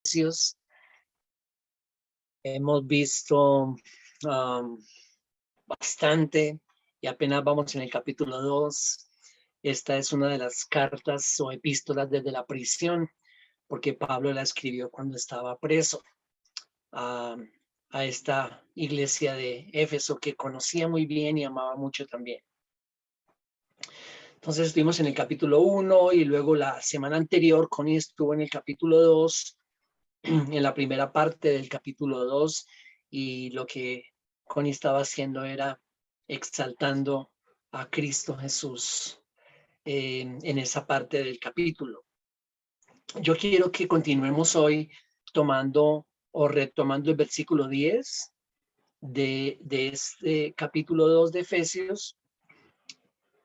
Efesios. Hemos visto bastante y apenas vamos en el capítulo 2. Esta es una de las cartas o epístolas desde la prisión, porque Pablo la escribió cuando estaba preso a esta iglesia de Éfeso que conocía muy bien y amaba mucho también. Entonces estuvimos en el capítulo 1 y luego la semana anterior Connie estuvo en el capítulo 2, en la primera parte del capítulo 2, y lo que Connie estaba haciendo era exaltando a Cristo Jesús en esa parte del capítulo. Yo quiero que continuemos hoy tomando o retomando el versículo 10 de este capítulo 2 de Efesios,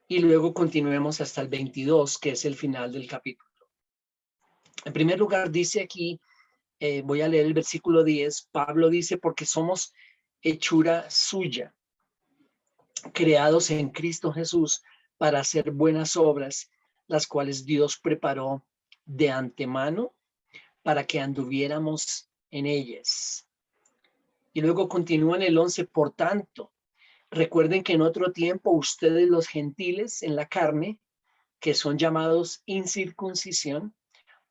y luego continuemos hasta el 22, que es el final del capítulo. En primer lugar, dice aquí, voy a leer el versículo 10, Pablo dice, porque somos hechura suya, creados en Cristo Jesús para hacer buenas obras, las cuales Dios preparó de antemano para que anduviéramos en ellas. Y luego continúa en el 11, por tanto, recuerden que en otro tiempo ustedes los gentiles en la carne, que son llamados incircuncisión,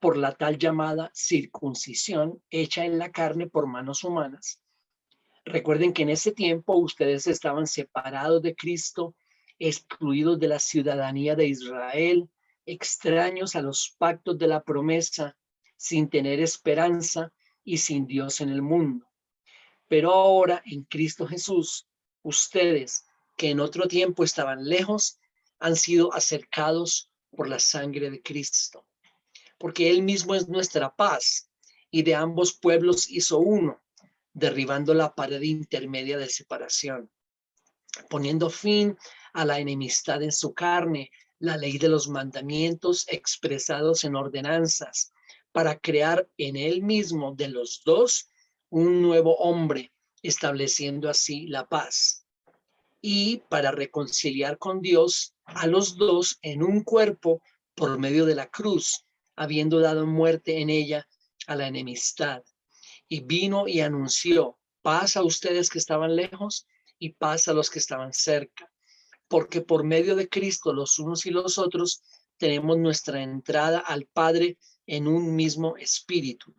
por la tal llamada circuncisión hecha en la carne por manos humanas. Recuerden que en ese tiempo ustedes estaban separados de Cristo, excluidos de la ciudadanía de Israel, extraños a los pactos de la promesa, sin tener esperanza y sin Dios en el mundo. Pero ahora en Cristo Jesús, ustedes que en otro tiempo estaban lejos, han sido acercados por la sangre de Cristo. Porque Él mismo es nuestra paz y de ambos pueblos hizo uno, derribando la pared intermedia de separación, poniendo fin a la enemistad en su carne, la ley de los mandamientos expresados en ordenanzas, para crear en Él mismo de los dos un nuevo hombre, estableciendo así la paz. Y para reconciliar con Dios a los dos en un cuerpo por medio de la cruz, habiendo dado muerte en ella a la enemistad. Y vino y anunció paz a ustedes que estaban lejos y paz a los que estaban cerca. Porque por medio de Cristo los unos y los otros tenemos nuestra entrada al Padre en un mismo espíritu.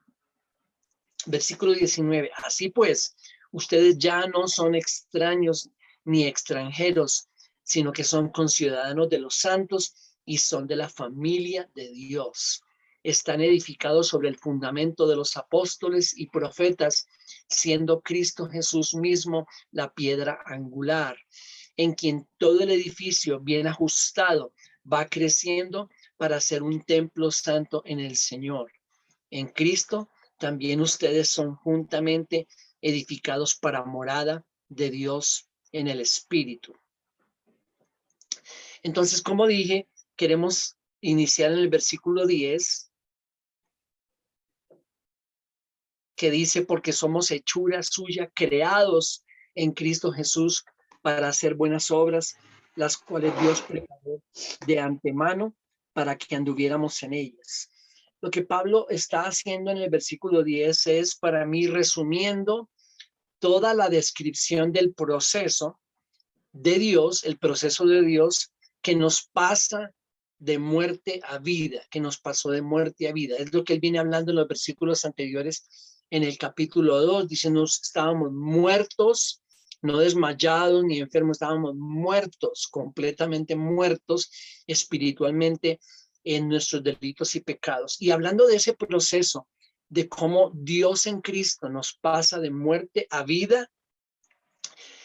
Versículo 19. Así pues, ustedes ya no son extraños ni extranjeros, sino que son conciudadanos de los santos y son de la familia de Dios. Están edificados sobre el fundamento de los apóstoles y profetas, siendo Cristo Jesús mismo la piedra angular, en quien todo el edificio bien ajustado va creciendo para ser un templo santo en el Señor. En Cristo también ustedes son juntamente edificados para morada de Dios en el Espíritu. Entonces, como dije, queremos iniciar en el versículo 10, que dice, porque somos hechura suya, creados en Cristo Jesús para hacer buenas obras, las cuales Dios preparó de antemano para que anduviéramos en ellas. Lo que Pablo está haciendo en el versículo 10 es, para mí, resumiendo toda la descripción del proceso de Dios, el proceso de Dios que nos pasa de muerte a vida, que nos pasó de muerte a vida. Es lo que él viene hablando en los versículos anteriores en el capítulo 2, diciendo estábamos muertos, no desmayados ni enfermos, estábamos muertos, completamente muertos espiritualmente en nuestros delitos y pecados. Y hablando de ese proceso, de cómo Dios en Cristo nos pasa de muerte a vida,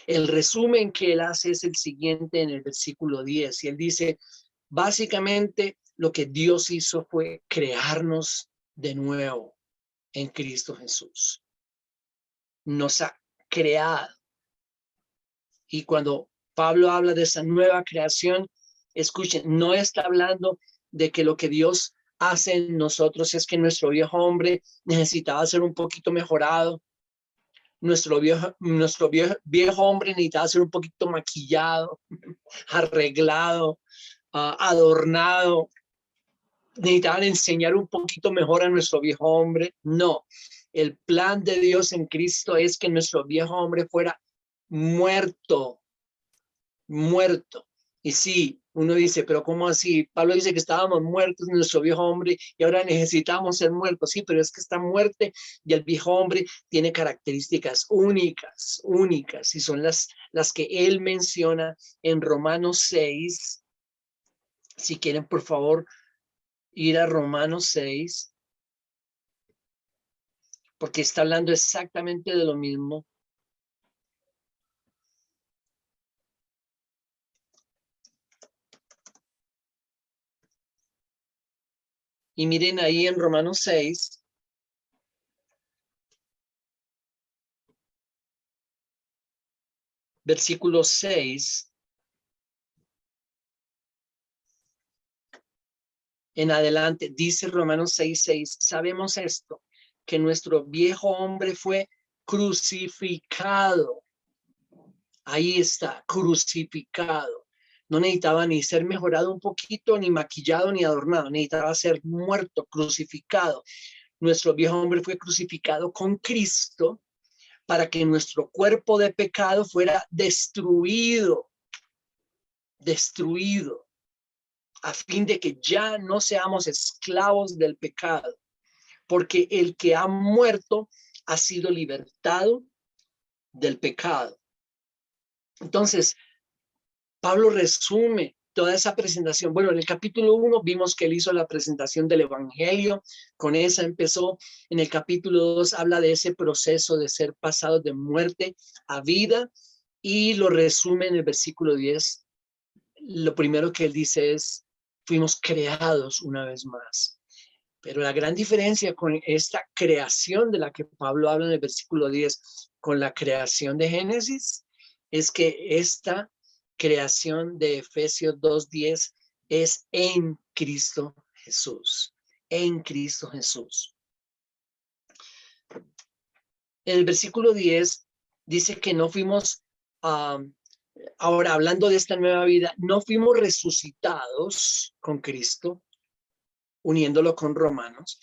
el resumen que él hace es el siguiente en el versículo 10. Y él dice, básicamente lo que Dios hizo fue crearnos de nuevo en Cristo Jesús. Nos ha creado. Y cuando Pablo habla de esa nueva creación, escuchen, no está hablando de que lo que Dios hace en nosotros es que nuestro viejo hombre necesitaba ser un poquito mejorado. Nuestro viejo hombre necesitaba ser un poquito maquillado, arreglado, adornado. necesitaban enseñar un poquito mejor a nuestro viejo hombre. No, el plan de Dios en Cristo es que nuestro viejo hombre fuera muerto, muerto. Y sí, uno dice, pero ¿cómo así? Pablo dice que estábamos muertos en nuestro viejo hombre y ahora necesitamos ser muertos. Sí, pero es que esta muerte y el viejo hombre tiene características únicas, únicas, y son las que él menciona en Romanos 6. Si quieren, por favor, ir a Romanos 6, porque está hablando exactamente de lo mismo. Y miren ahí en Romanos 6, versículo 6, en adelante, dice Romanos 6:6, sabemos esto, que nuestro viejo hombre fue crucificado. Ahí está, crucificado. No necesitaba ni ser mejorado un poquito, ni maquillado, ni adornado. Necesitaba ser muerto, crucificado. Nuestro viejo hombre fue crucificado con Cristo para que nuestro cuerpo de pecado fuera destruido, destruido, a fin de que ya no seamos esclavos del pecado, porque el que ha muerto ha sido libertado del pecado. Entonces, Pablo resume toda esa presentación. Bueno, en el capítulo 1 vimos que él hizo la presentación del evangelio, con esa empezó. En el capítulo 2 habla de ese proceso de ser pasado de muerte a vida y lo resume en el versículo 10. Lo primero que él dice es, fuimos creados una vez más. Pero la gran diferencia con esta creación de la que Pablo habla en el versículo 10 con la creación de Génesis es que esta creación de Efesios 2:10 es en Cristo Jesús, en Cristo Jesús. En el versículo 10 dice que no fuimos, ahora hablando de esta nueva vida, no fuimos resucitados con Cristo, uniéndolo con Romanos.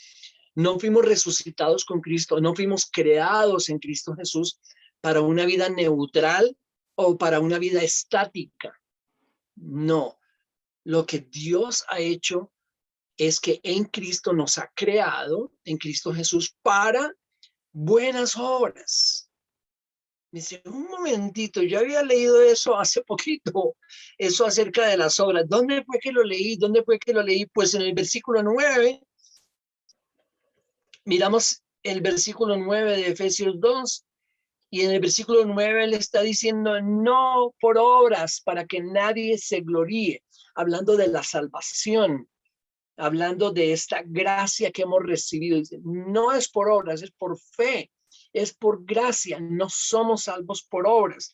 No fuimos resucitados con Cristo, no fuimos creados en Cristo Jesús para una vida neutral o para una vida estática. No, lo que Dios ha hecho es que en Cristo nos ha creado, en Cristo Jesús, para buenas obras. Dice, un momentito, yo había leído eso hace poquito, eso acerca de las obras. ¿Dónde fue que lo leí? ¿Dónde fue que lo leí? Pues en el versículo 9. Miramos el versículo 9 de Efesios 2 y en el versículo 9 le está diciendo no por obras para que nadie se gloríe, hablando de la salvación, hablando de esta gracia que hemos recibido. Dice, no es por obras, es por fe, es por gracia, no somos salvos por obras.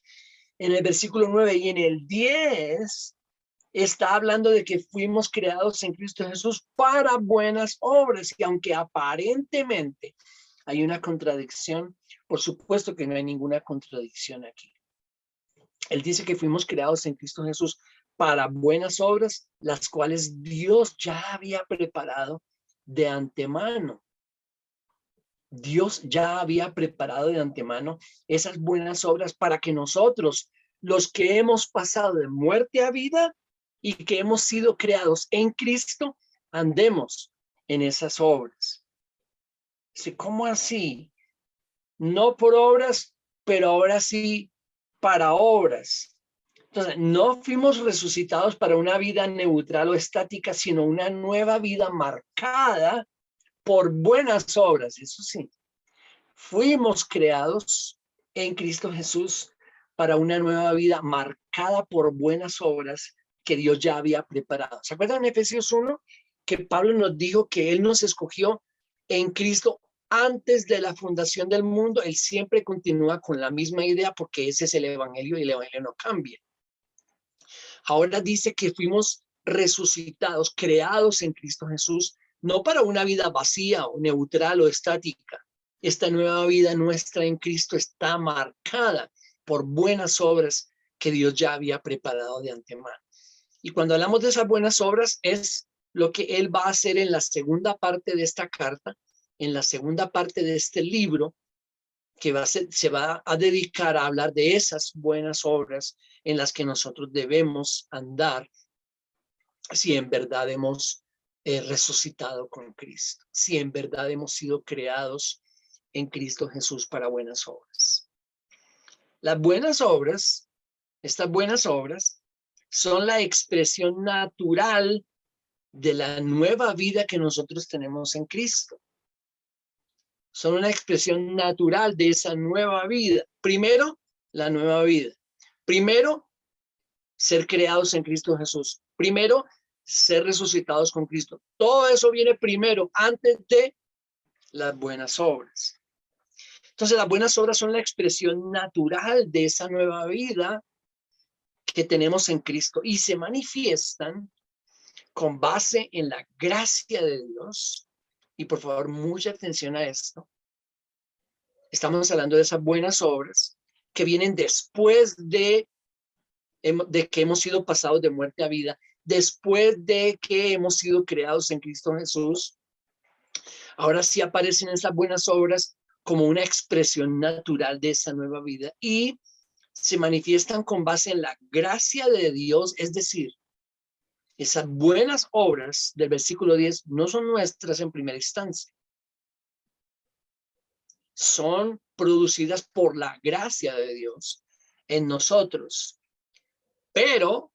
En el versículo 9 y en el 10 está hablando de que fuimos creados en Cristo Jesús para buenas obras y aunque aparentemente hay una contradicción, por supuesto que no hay ninguna contradicción aquí. Él dice que fuimos creados en Cristo Jesús para buenas obras, las cuales Dios ya había preparado de antemano. Dios ya había preparado de antemano esas buenas obras para que nosotros, los que hemos pasado de muerte a vida y que hemos sido creados en Cristo, andemos en esas obras. ¿Cómo así? No por obras, pero ahora sí para obras. Entonces, no fuimos resucitados para una vida neutral o estática, sino una nueva vida marcada por buenas obras. Eso sí, fuimos creados en Cristo Jesús para una nueva vida marcada por buenas obras que Dios ya había preparado. ¿Se acuerdan en Efesios 1 que Pablo nos dijo que Él nos escogió en Cristo antes de la fundación del mundo? Él siempre continúa con la misma idea porque ese es el evangelio y el evangelio no cambia. Ahora dice que fuimos resucitados, creados en Cristo Jesús, no para una vida vacía o neutral o estática. Esta nueva vida nuestra en Cristo está marcada por buenas obras que Dios ya había preparado de antemano. Y cuando hablamos de esas buenas obras es lo que él va a hacer en la segunda parte de esta carta, en la segunda parte de este libro, que se va a dedicar a hablar de esas buenas obras en las que nosotros debemos andar si en verdad hemos resucitado con Cristo, si en verdad hemos sido creados en Cristo Jesús para buenas obras. Las buenas obras, estas buenas obras, son la expresión natural de la nueva vida que nosotros tenemos en Cristo. Son una expresión natural de esa nueva vida. Primero, la nueva vida. Primero, ser creados en Cristo Jesús. Primero, ser resucitados con Cristo. Todo eso viene primero, antes de las buenas obras. Entonces, las buenas obras son la expresión natural de esa nueva vida que tenemos en Cristo y se manifiestan con base en la gracia de Dios. Y por favor, mucha atención a esto. Estamos hablando de esas buenas obras que vienen después de que hemos sido pasados de muerte a vida, después de que hemos sido creados en Cristo Jesús. Ahora sí aparecen esas buenas obras como una expresión natural de esa nueva vida y se manifiestan con base en la gracia de Dios, es decir, esas buenas obras del versículo 10 no son nuestras en primera instancia. Son producidas por la gracia de Dios en nosotros, pero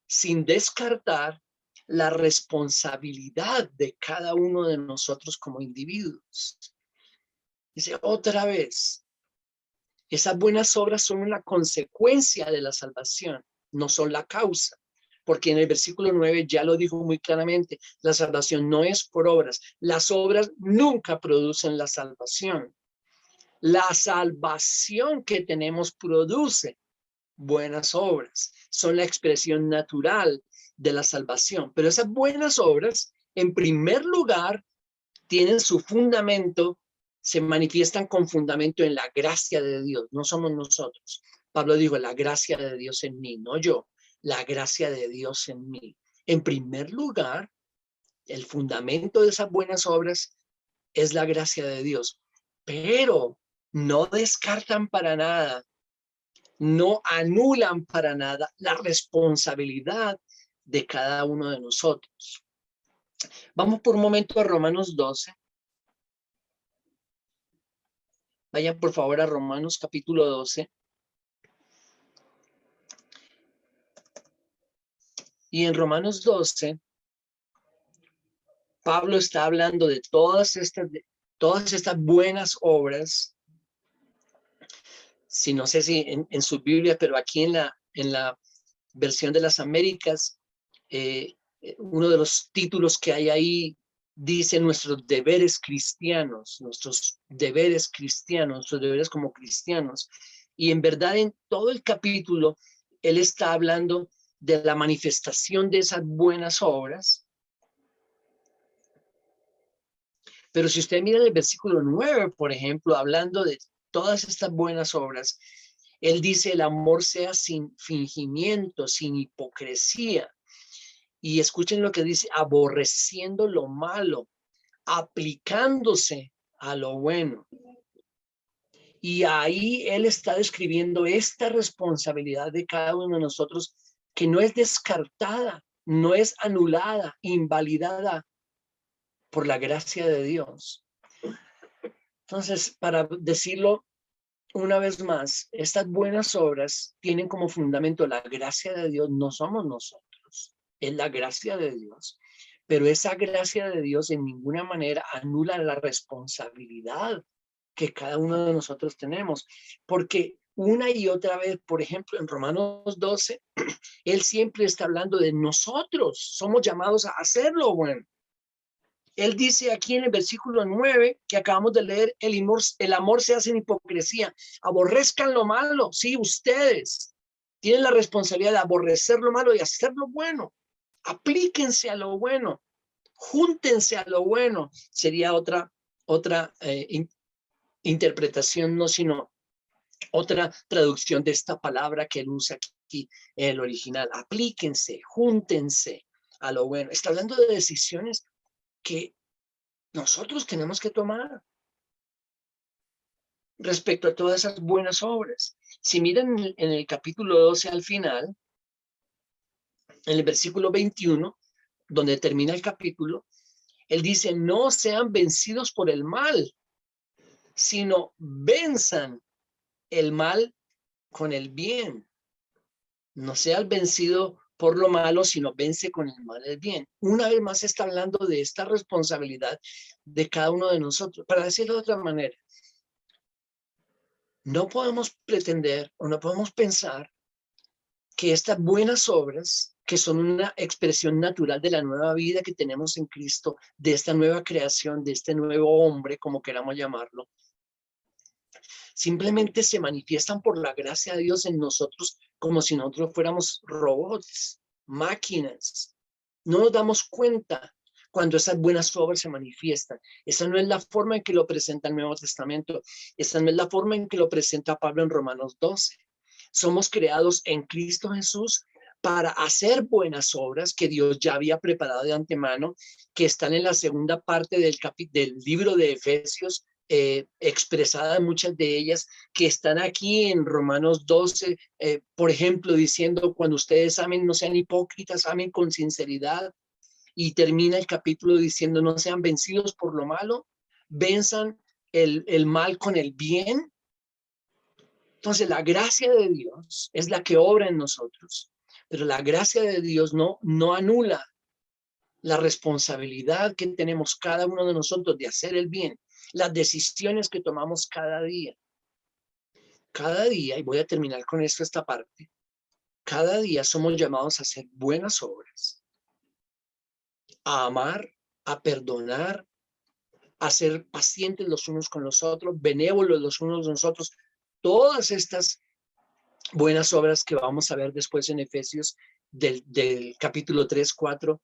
sin descartar la responsabilidad de cada uno de nosotros como individuos. Dice otra vez, esas buenas obras son una consecuencia de la salvación, no son la causa. Porque en el versículo 9 ya lo dijo muy claramente, la salvación no es por obras. Las obras nunca producen la salvación. La salvación que tenemos produce buenas obras. Son la expresión natural de la salvación. Pero esas buenas obras, en primer lugar, tienen su fundamento, se manifiestan con fundamento en la gracia de Dios. No somos nosotros. Pablo dijo, la gracia de Dios en mí, no yo. La gracia de Dios en mí. En primer lugar, el fundamento de esas buenas obras es la gracia de Dios. Pero no descartan para nada, no anulan para nada la responsabilidad de cada uno de nosotros. Vamos por un momento a Romanos 12. Vayan por favor a Romanos capítulo 12. Y en Romanos 12, Pablo está hablando de todas estas buenas obras. Si no sé si en su Biblia, pero aquí en la versión de las Américas, uno de los títulos que hay ahí dice nuestros deberes cristianos, nuestros deberes como cristianos. Y en verdad en todo el capítulo, él está hablando de la manifestación de esas buenas obras. Pero si usted mira el versículo 9, por ejemplo, hablando de todas estas buenas obras, él dice el amor sea sin fingimiento, sin hipocresía. Y escuchen lo que dice, aborreciendo lo malo, aplicándose a lo bueno. Y ahí él está describiendo esta responsabilidad de cada uno de nosotros que no es descartada, no es anulada, invalidada por la gracia de Dios. Entonces, para decirlo una vez más, estas buenas obras tienen como fundamento la gracia de Dios, no somos nosotros, es la gracia de Dios. Pero esa gracia de Dios en ninguna manera anula la responsabilidad que cada uno de nosotros tenemos, porque una y otra vez, por ejemplo, en Romanos 12, él siempre está hablando de nosotros, somos llamados a hacer lo bueno. Él dice aquí en el versículo 9 que acabamos de leer, el amor se hace en hipocresía, aborrezcan lo malo, sí, ustedes tienen la responsabilidad de aborrecer lo malo y hacer lo bueno, aplíquense a lo bueno, júntense a lo bueno, sería otra interpretación, no, sino otra traducción de esta palabra que él usa aquí en el original. Aplíquense, júntense a lo bueno. Está hablando de decisiones que nosotros tenemos que tomar respecto a todas esas buenas obras. Si miran en el capítulo 12 al final, en el versículo 21, donde termina el capítulo, él dice, no sean vencidos por el mal, sino venzan el mal con el bien. No seas vencido por lo malo, sino vence con el mal el bien. Una vez más está hablando de esta responsabilidad de cada uno de nosotros. Para decirlo de otra manera, no podemos pretender o no podemos pensar que estas buenas obras, que son una expresión natural de la nueva vida que tenemos en Cristo, de esta nueva creación, de este nuevo hombre, como queramos llamarlo, simplemente se manifiestan por la gracia de Dios en nosotros como si nosotros fuéramos robots, máquinas. No nos damos cuenta cuando esas buenas obras se manifiestan. Esa no es la forma en que lo presenta el Nuevo Testamento. Esa no es la forma en que lo presenta Pablo en Romanos 12. Somos creados en Cristo Jesús para hacer buenas obras que Dios ya había preparado de antemano, que están en la segunda parte del libro de Efesios, expresada muchas de ellas, que están aquí en Romanos 12, por ejemplo, diciendo, cuando ustedes amen, no sean hipócritas, amen con sinceridad, y termina el capítulo diciendo, no sean vencidos por lo malo, venzan el mal con el bien. Entonces, la gracia de Dios es la que obra en nosotros, pero la gracia de Dios no anula la responsabilidad que tenemos cada uno de nosotros de hacer el bien, las decisiones que tomamos cada día. Cada día, y voy a terminar con esto esta parte, cada día somos llamados a hacer buenas obras, a amar, a perdonar, a ser pacientes los unos con los otros, benévolos los unos con los otros. Todas estas buenas obras que vamos a ver después en Efesios del capítulo 3, 4,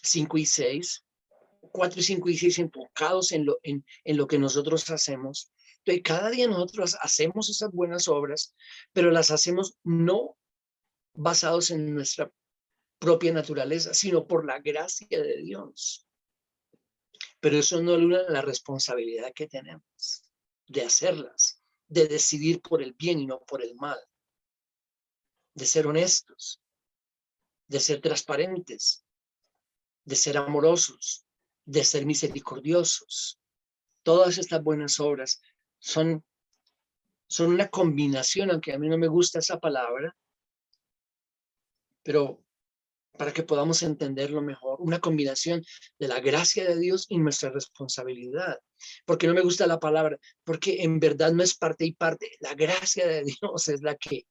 5 y 6. 4, 5 y 6 enfocados en lo que nosotros hacemos. Entonces, cada día nosotros hacemos esas buenas obras, pero las hacemos no basados en nuestra propia naturaleza, sino por la gracia de Dios. Pero eso no anula la responsabilidad que tenemos de hacerlas, de decidir por el bien y no por el mal, de ser honestos, de ser transparentes, de ser amorosos, de ser misericordiosos. Todas estas buenas obras son una combinación, aunque a mí no me gusta esa palabra, pero para que podamos entenderlo mejor, una combinación de la gracia de Dios y nuestra responsabilidad. ¿Por qué no me gusta la palabra? Porque en verdad no es parte y parte. La gracia de Dios es la que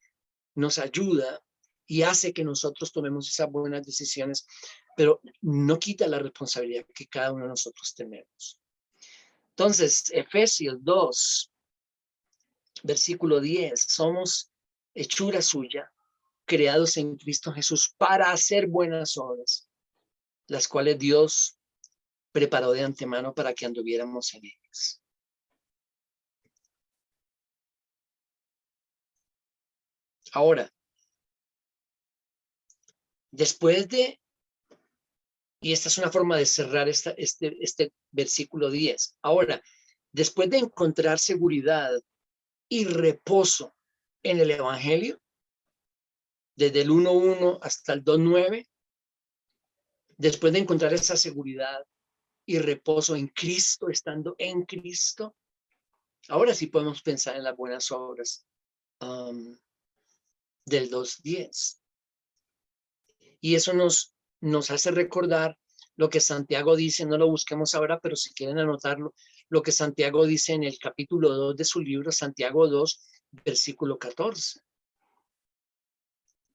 nos ayuda y hace que nosotros tomemos esas buenas decisiones, pero no quita la responsabilidad que cada uno de nosotros tenemos. Entonces, Efesios 2, versículo 10, somos hechura suya, creados en Cristo Jesús para hacer buenas obras, las cuales Dios preparó de antemano para que anduviéramos en ellas. Ahora, después de, y esta es una forma de cerrar este versículo 10, ahora, después de encontrar seguridad y reposo en el Evangelio, desde el 1:1 hasta el 2:9, después de encontrar esa seguridad y reposo en Cristo, estando en Cristo, ahora sí podemos pensar en las buenas obras del 2:10. Y eso nos hace recordar lo que Santiago dice, no lo busquemos ahora, pero si quieren anotarlo, lo que Santiago dice en el capítulo 2 de su libro, Santiago 2, versículo 14.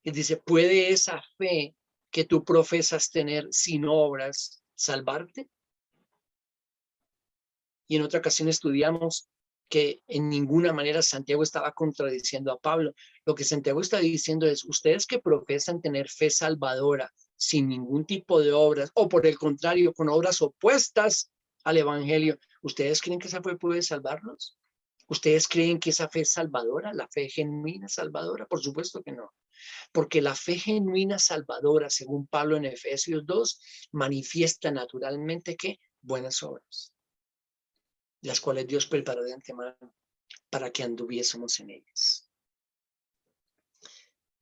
Y dice, ¿puede esa fe que tú profesas tener sin obras salvarte? Y en otra ocasión estudiamos que en ninguna manera Santiago estaba contradiciendo a Pablo. Lo que Santiago está diciendo es, ustedes que profesan tener fe salvadora sin ningún tipo de obras, o por el contrario, con obras opuestas al evangelio, ¿ustedes creen que esa fe puede salvarlos? ¿Ustedes creen que esa fe es salvadora, la fe genuina salvadora? Por supuesto que no. porque la fe genuina salvadora, según Pablo en Efesios 2, manifiesta naturalmente que buenas obras, las cuales Dios preparó de antemano para que anduviésemos en ellas.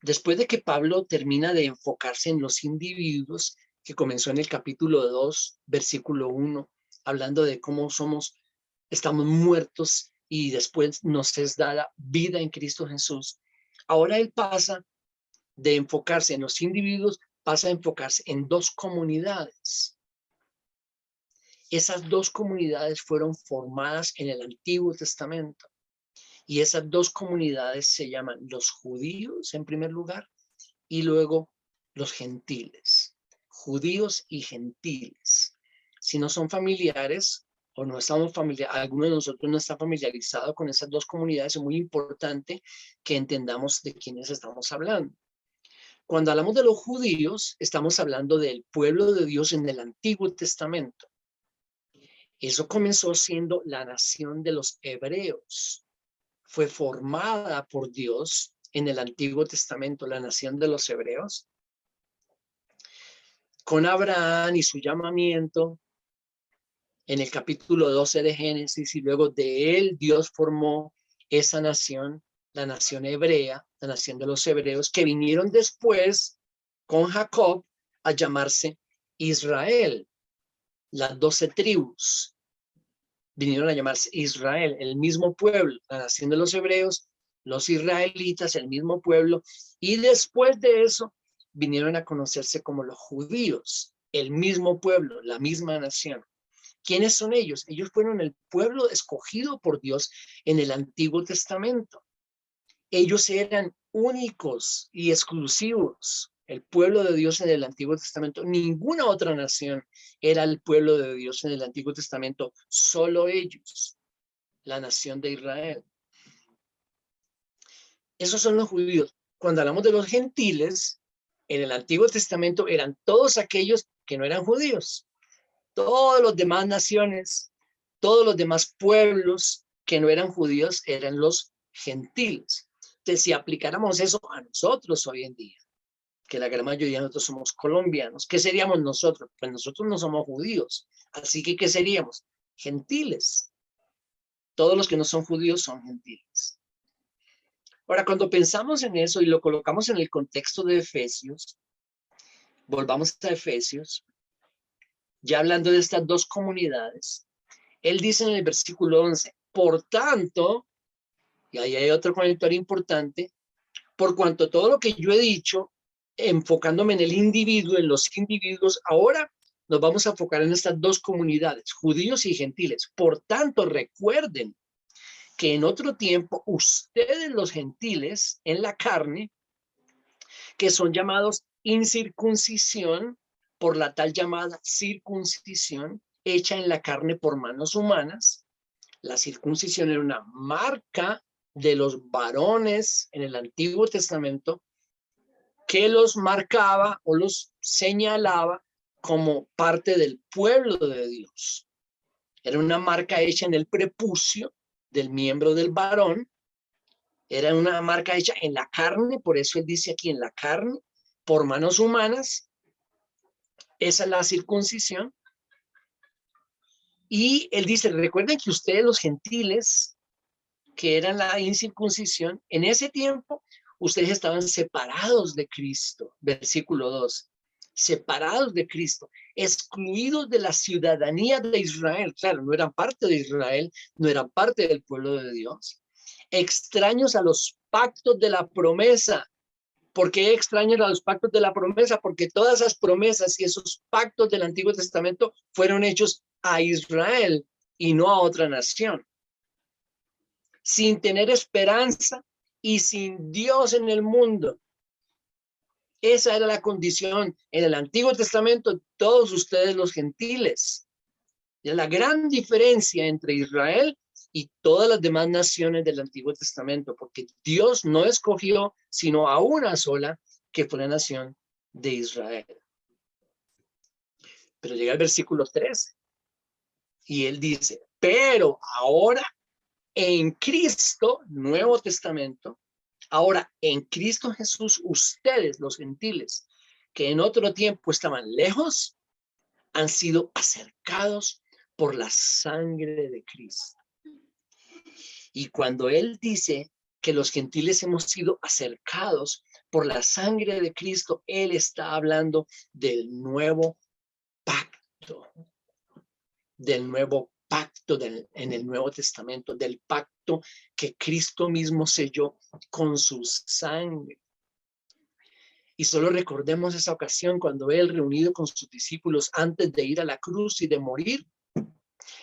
Después de que Pablo termina de enfocarse en los individuos, que comenzó en el capítulo 2, versículo 1, hablando de cómo estamos muertos y después nos es dada vida en Cristo Jesús. Ahora él pasa de enfocarse en los individuos, pasa a enfocarse en dos comunidades. Esas dos comunidades fueron formadas en el Antiguo Testamento. Y esas dos comunidades se llaman los judíos en primer lugar y luego los gentiles. Judíos y gentiles. Si no son familiares o no estamos familiares, alguno de nosotros no está familiarizado con esas dos comunidades, es muy importante que entendamos de quiénes estamos hablando. Cuando hablamos de los judíos, estamos hablando del pueblo de Dios en el Antiguo Testamento. Eso comenzó siendo la nación de los hebreos. Fue formada por Dios en el Antiguo Testamento, la nación de los hebreos, con Abraham y su llamamiento en el capítulo 12 de Génesis, y luego de él Dios formó esa nación, la nación hebrea, la nación de los hebreos, que vinieron después con Jacob a llamarse Israel. Las 12 tribus vinieron a llamarse Israel, el mismo pueblo, la nación de los hebreos, los israelitas, el mismo pueblo, y después de eso vinieron a conocerse como los judíos, el mismo pueblo, la misma nación. ¿Quiénes son ellos? Ellos fueron el pueblo escogido por Dios en el Antiguo Testamento. Ellos eran únicos y exclusivos, el pueblo de Dios en el Antiguo Testamento. Ninguna otra nación era el pueblo de Dios en el Antiguo Testamento, solo ellos, la nación de Israel. Esos son los judíos. Cuando hablamos de los gentiles, en el Antiguo Testamento eran todos aquellos que no eran judíos. Todos los demás naciones, todos los demás pueblos que no eran judíos eran los gentiles. Entonces, si aplicáramos eso a nosotros hoy en día, que la gran mayoría de nosotros somos colombianos, ¿qué seríamos nosotros? Pues nosotros no somos judíos. Así que, ¿qué seríamos? Gentiles. Todos los que no son judíos son gentiles. Ahora, cuando pensamos en eso y lo colocamos en el contexto de Efesios, volvamos a Efesios, ya hablando de estas dos comunidades, él dice en el versículo 11, por tanto, y ahí hay otro comentario importante, por cuanto todo lo que yo he dicho, enfocándome en el individuo, en los individuos, ahora nos vamos a enfocar en estas dos comunidades, judíos y gentiles. Por tanto, recuerden que en otro tiempo ustedes los gentiles en la carne, que son llamados incircuncisión por la tal llamada circuncisión hecha en la carne por manos humanas. La circuncisión era una marca de los varones en el Antiguo Testamento que los marcaba o los señalaba como parte del pueblo de Dios. Era una marca hecha en el prepucio del miembro del varón. Era una marca hecha en la carne, por eso él dice aquí en la carne, por manos humanas. Esa es la circuncisión. Y él dice, recuerden que ustedes los gentiles, que eran la incircuncisión, en ese tiempo ustedes estaban separados de Cristo, versículo 2, separados de Cristo, excluidos de la ciudadanía de Israel. Claro, no eran parte de Israel, no eran parte del pueblo de Dios. Extraños a los pactos de la promesa. ¿Por qué extraños a los pactos de la promesa? Porque todas esas promesas y esos pactos del Antiguo Testamento fueron hechos a Israel y no a otra nación. Sin tener esperanza y sin Dios en el mundo. Esa era la condición en el Antiguo Testamento, todos ustedes los gentiles. Y la gran diferencia entre Israel y todas las demás naciones del Antiguo Testamento, porque Dios no escogió sino a una sola, que fue la nación de Israel. Pero llega el versículo 13 y él dice, pero ahora en Cristo, Nuevo Testamento, Ahora, en Cristo Jesús, ustedes, los gentiles, que en otro tiempo estaban lejos, han sido acercados por la sangre de Cristo. Y cuando él dice que los gentiles hemos sido acercados por la sangre de Cristo, él está hablando del nuevo pacto, en el Nuevo Testamento, del pacto que Cristo mismo selló con su sangre. Y solo recordemos esa ocasión cuando él, reunido con sus discípulos antes de ir a la cruz y de morir,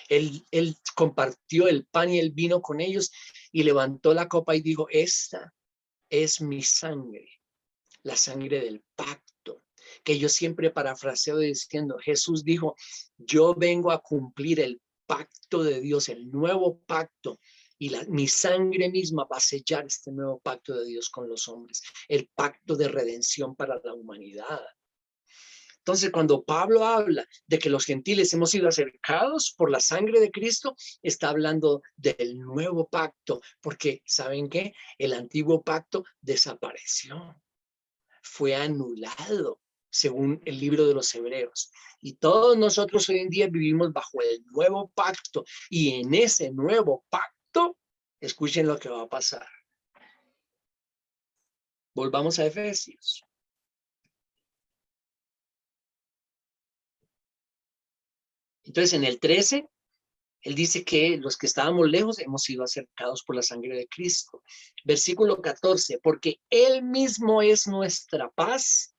él compartió el pan y el vino con ellos y levantó la copa y dijo: esta es mi sangre, la sangre del pacto, que yo siempre parafraseo diciendo: Jesús dijo, yo vengo a cumplir el pacto de Dios, el nuevo pacto, y mi sangre misma va a sellar este nuevo pacto de Dios con los hombres, el pacto de redención para la humanidad. Entonces, cuando Pablo habla de que los gentiles hemos sido acercados por la sangre de Cristo, está hablando del nuevo pacto, porque ¿saben qué? El antiguo pacto desapareció, fue anulado, según el libro de los Hebreos. Y todos nosotros hoy en día vivimos bajo el nuevo pacto, y en ese nuevo pacto, escuchen lo que va a pasar. Volvamos a Efesios. Entonces, en el 13, él dice que los que estábamos lejos hemos sido acercados por la sangre de Cristo. Versículo 14, porque él mismo es nuestra paz,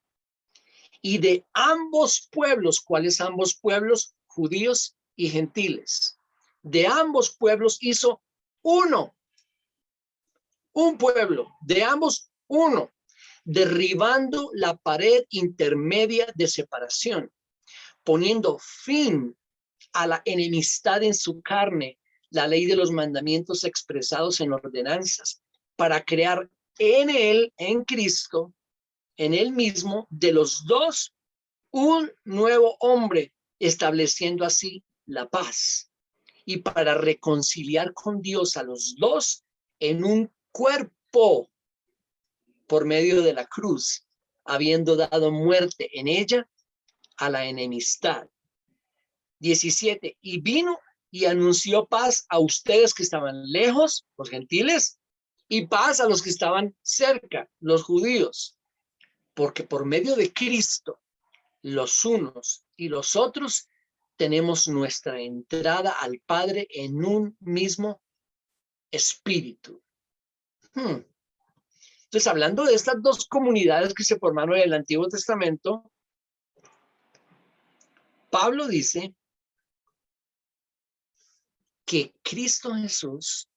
y de ambos pueblos, ¿cuáles ambos pueblos? Judíos y gentiles. De ambos pueblos hizo uno, un pueblo, de ambos uno, derribando la pared intermedia de separación, poniendo fin a la enemistad en su carne, la ley de los mandamientos expresados en ordenanzas, para crear en él, en Cristo, en él mismo, de los dos, un nuevo hombre, estableciendo así la paz, y para reconciliar con Dios a los dos en un cuerpo por medio de la cruz, habiendo dado muerte en ella a la enemistad. 17, y vino y anunció paz a ustedes que estaban lejos, los gentiles, y paz a los que estaban cerca, los judíos, porque por medio de Cristo, los unos y los otros tenemos nuestra entrada al Padre en un mismo espíritu. Entonces, hablando de estas dos comunidades que se formaron en el Antiguo Testamento, Pablo dice que Cristo Jesús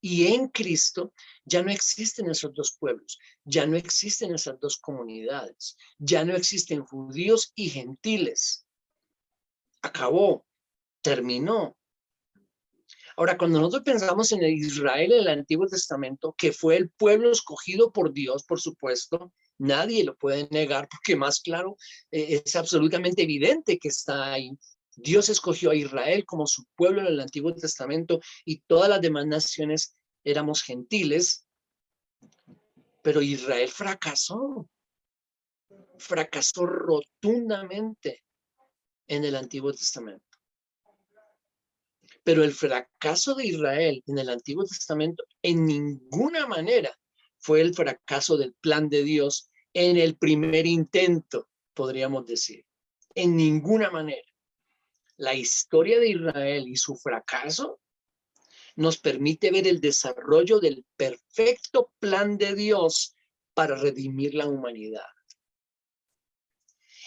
y en Cristo ya no existen esos dos pueblos, ya no existen esas dos comunidades, ya no existen judíos y gentiles. Acabó, terminó. Ahora, cuando nosotros pensamos en el Israel en el Antiguo Testamento, que fue el pueblo escogido por Dios, por supuesto, nadie lo puede negar, porque más claro, es absolutamente evidente que está ahí. Dios escogió a Israel como su pueblo en el Antiguo Testamento, y todas las demás naciones éramos gentiles, pero Israel fracasó rotundamente en el Antiguo Testamento. Pero el fracaso de Israel en el Antiguo Testamento en ninguna manera fue el fracaso del plan de Dios en el primer intento, podríamos decir. En ninguna manera. La historia de Israel y su fracaso nos permite ver el desarrollo del perfecto plan de Dios para redimir la humanidad.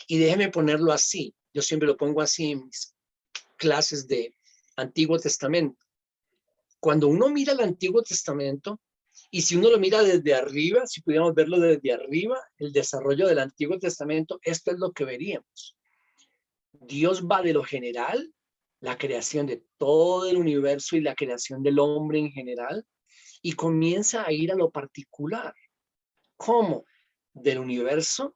Y déjeme ponerlo así. Yo siempre lo pongo así en mis clases de Antiguo Testamento. Cuando uno mira el Antiguo Testamento, y si uno lo mira desde arriba, si pudiéramos verlo desde arriba, el desarrollo del Antiguo Testamento, esto es lo que veríamos. Dios va de lo general, la creación de todo el universo y la creación del hombre en general, y comienza a ir a lo particular. ¿Cómo? Del universo,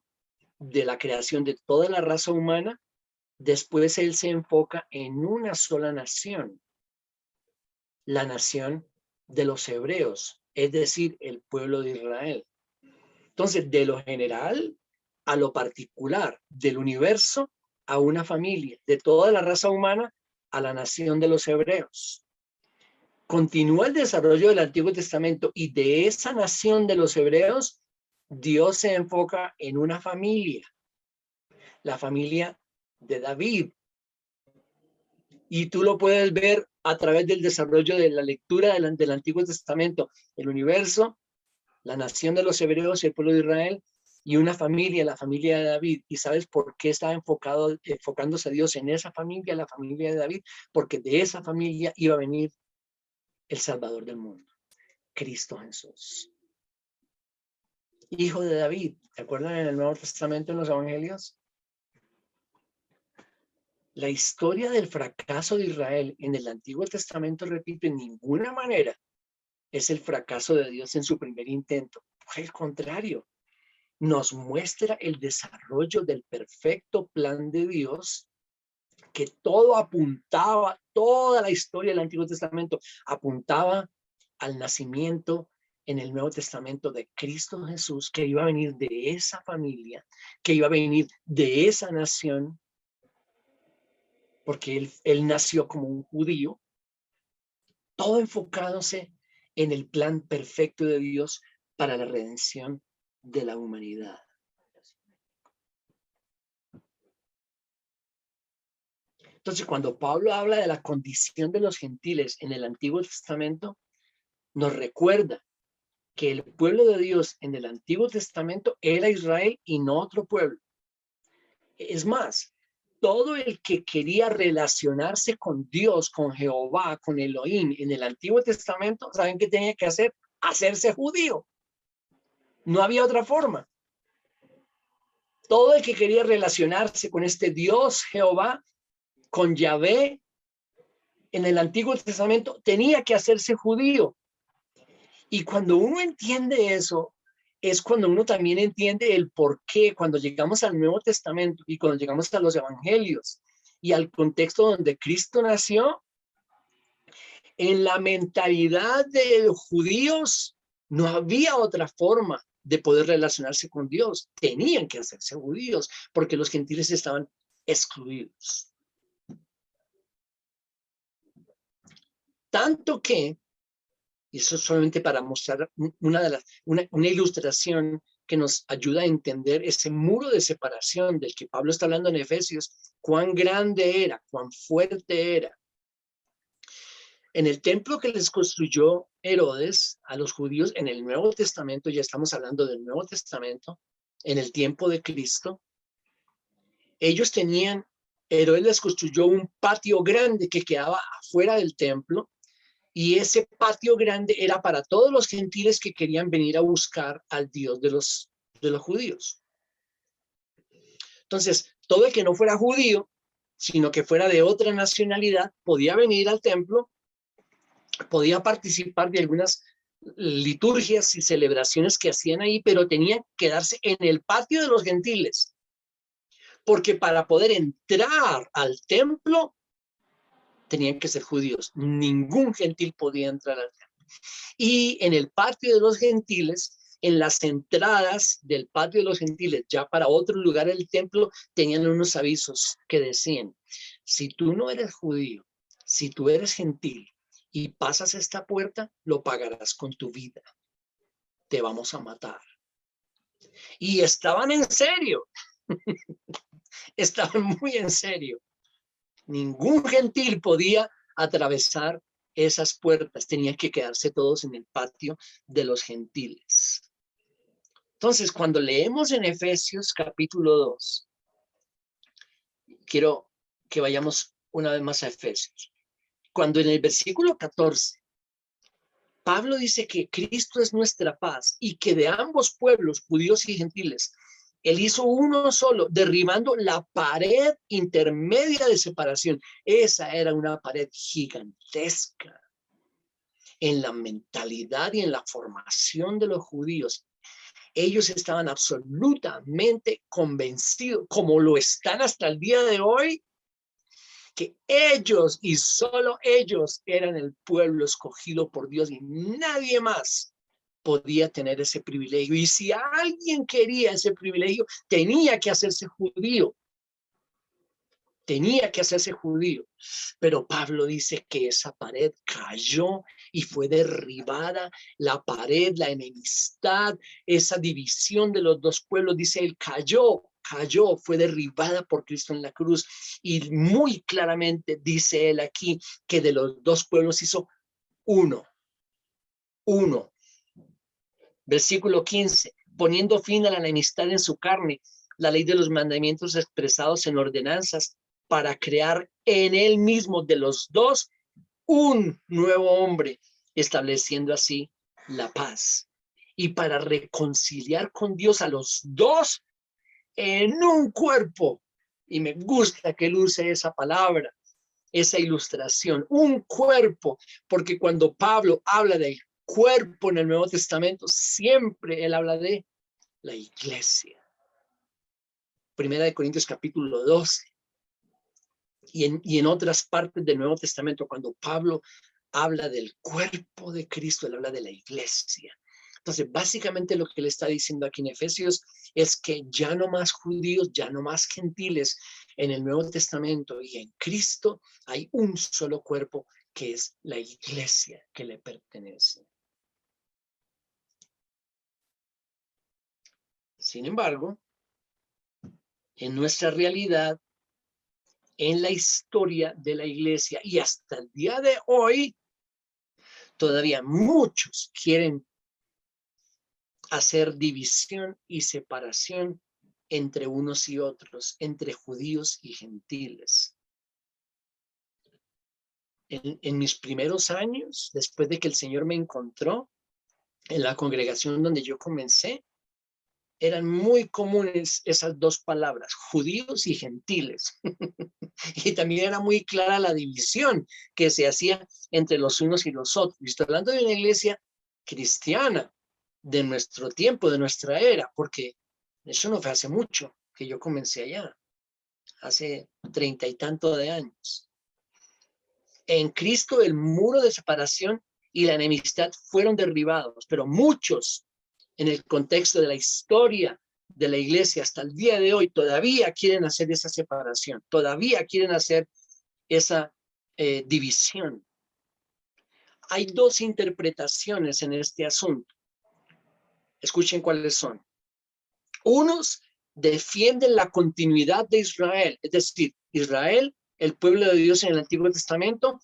de la creación de toda la raza humana. Después él se enfoca en una sola nación, la nación de los hebreos, es decir, el pueblo de Israel. Entonces, de lo general a lo particular, del universo a una familia, de toda la raza humana a la nación de los hebreos. Continúa el desarrollo del Antiguo Testamento y de esa nación de los hebreos, Dios se enfoca en una familia, la familia de David. Y tú lo puedes ver a través del desarrollo de la lectura del Antiguo Testamento, el universo, la nación de los hebreos, el pueblo de Israel, y una familia, la familia de David. ¿Y sabes por qué estaba enfocándose a Dios en esa familia, la familia de David? Porque de esa familia iba a venir el Salvador del mundo, Cristo Jesús. Hijo de David, ¿te acuerdan en el Nuevo Testamento, en los Evangelios? La historia del fracaso de Israel en el Antiguo Testamento, repito, en ninguna manera es el fracaso de Dios en su primer intento. Por el contrario, nos muestra el desarrollo del perfecto plan de Dios, que todo apuntaba, toda la historia del Antiguo Testamento apuntaba al nacimiento en el Nuevo Testamento de Cristo Jesús, que iba a venir de esa familia, que iba a venir de esa nación, porque él nació como un judío, todo enfocándose en el plan perfecto de Dios para la redención de la humanidad. Entonces, cuando Pablo habla de la condición de los gentiles en el Antiguo Testamento, nos recuerda que el pueblo de Dios en el Antiguo Testamento era Israel y no otro pueblo. Es más, todo el que quería relacionarse con Dios, con Jehová, con Elohim en el Antiguo Testamento, ¿saben qué tenía que hacer? Hacerse judío. No había otra forma. Todo el que quería relacionarse con este Dios Jehová, con Yahvé, en el Antiguo Testamento, tenía que hacerse judío. Y cuando uno entiende eso, es cuando uno también entiende el por qué cuando llegamos al Nuevo Testamento y cuando llegamos a los Evangelios y al contexto donde Cristo nació, en la mentalidad de los judíos no había otra forma de poder relacionarse con Dios. Tenían que hacerse judíos porque los gentiles estaban excluidos. Tanto que, y eso es solamente para mostrar una ilustración que nos ayuda a entender ese muro de separación del que Pablo está hablando en Efesios, cuán grande era, cuán fuerte era. En el templo que les construyó Herodes a los judíos en el Nuevo Testamento, ya estamos hablando del Nuevo Testamento, en el tiempo de Cristo, ellos tenían, Herodes les construyó un patio grande que quedaba afuera del templo, y ese patio grande era para todos los gentiles que querían venir a buscar al Dios de los judíos. Entonces, todo el que no fuera judío, sino que fuera de otra nacionalidad, podía venir al templo, podía participar de algunas liturgias y celebraciones que hacían ahí, pero tenía que quedarse en el patio de los gentiles. Porque para poder entrar al templo, tenían que ser judíos. Ningún gentil podía entrar al templo. Y en el patio de los gentiles, en las entradas del patio de los gentiles, ya para otro lugar del templo, tenían unos avisos que decían: si tú no eres judío, si tú eres gentil y pasas esta puerta, lo pagarás con tu vida. Te vamos a matar. Y estaban en serio. Estaban muy en serio. Ningún gentil podía atravesar esas puertas, tenían que quedarse todos en el patio de los gentiles. Entonces, cuando leemos en Efesios capítulo 2, quiero que vayamos una vez más a Efesios. Cuando en el versículo 14, Pablo dice que Cristo es nuestra paz y que de ambos pueblos, judíos y gentiles, Él hizo uno solo, derribando la pared intermedia de separación. Esa era una pared gigantesca en la mentalidad y en la formación de los judíos. Ellos estaban absolutamente convencidos, como lo están hasta el día de hoy, que ellos y solo ellos eran el pueblo escogido por Dios y nadie más. podía tener ese privilegio. Y si alguien quería ese privilegio, tenía que hacerse judío. Tenía que hacerse judío. Pero Pablo dice que esa pared cayó y fue derribada. La pared, la enemistad, esa división de los dos pueblos, dice él, cayó, fue derribada por Cristo en la cruz. Y muy claramente dice él aquí que de los dos pueblos hizo uno. Versículo 15, poniendo fin a la enemistad en su carne, la ley de los mandamientos expresados en ordenanzas, para crear en él mismo de los dos un nuevo hombre, estableciendo así la paz. Y para reconciliar con Dios a los dos en un cuerpo. Y me gusta que él use esa palabra, esa ilustración, un cuerpo, porque cuando Pablo habla del cuerpo en el Nuevo Testamento, siempre él habla de la iglesia. Primera de Corintios capítulo 12. Y en otras partes del Nuevo Testamento, cuando Pablo habla del cuerpo de Cristo, él habla de la iglesia. Entonces, básicamente lo que le está diciendo aquí en Efesios es que ya no más judíos, ya no más gentiles en el Nuevo Testamento, y en Cristo hay un solo cuerpo que es la iglesia que le pertenece. Sin embargo, en nuestra realidad, en la historia de la iglesia y hasta el día de hoy, todavía muchos quieren hacer división y separación entre unos y otros, entre judíos y gentiles. En mis primeros años, después de que el Señor me encontró en la congregación donde yo comencé, eran muy comunes esas dos palabras, judíos y gentiles. Y también era muy clara la división que se hacía entre los unos y los otros. Estoy hablando de una iglesia cristiana de nuestro tiempo, de nuestra era, porque eso no fue hace mucho que yo comencé allá, hace 30 y tanto de años. En Cristo el muro de separación y la enemistad fueron derribados, pero muchos en el contexto de la historia de la iglesia hasta el día de hoy todavía quieren hacer esa separación, todavía quieren hacer esa división. Hay dos interpretaciones en este asunto. Escuchen cuáles son. Unos defienden la continuidad de Israel, es decir, Israel, el pueblo de Dios en el Antiguo Testamento,